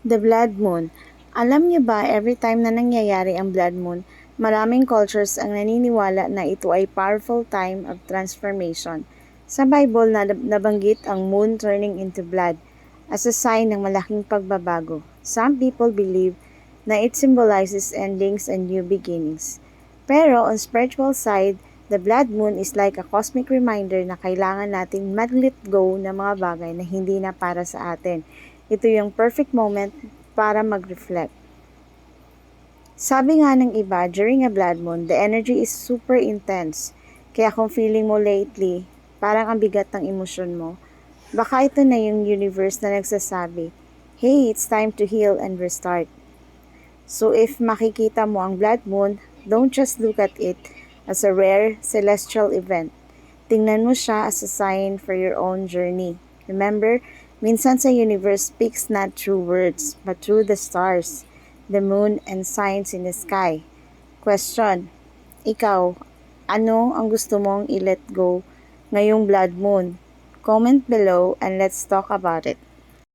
The blood moon. Alam niyo ba, every time na nangyayari ang blood moon, maraming cultures ang naniniwala na ito ay powerful time of transformation. Sa Bible, nabanggit ang moon turning into blood as a sign ng malaking pagbabago. Some people believe na it symbolizes endings and new beginnings. Pero on spiritual side, the blood moon is like a cosmic reminder na kailangan natin mag-let go ng mga bagay na hindi na para sa atin. Ito yung perfect moment para mag-reflect. Sabi nga ng iba, during a blood moon, the energy is super intense. Kaya kung feeling mo lately, parang ang bigat ng emosyon mo, baka ito na yung universe na nagsasabi, hey, it's time to heal and restart. So if makikita mo ang blood moon, don't just look at it as a rare celestial event. Tingnan mo siya as a sign for your own journey. Remember, minsan sa universe speaks not through words, but through the stars, the moon, and signs in the sky. Question, ikaw, ano ang gusto mong i-let go ngayong blood moon? Comment below and let's talk about it.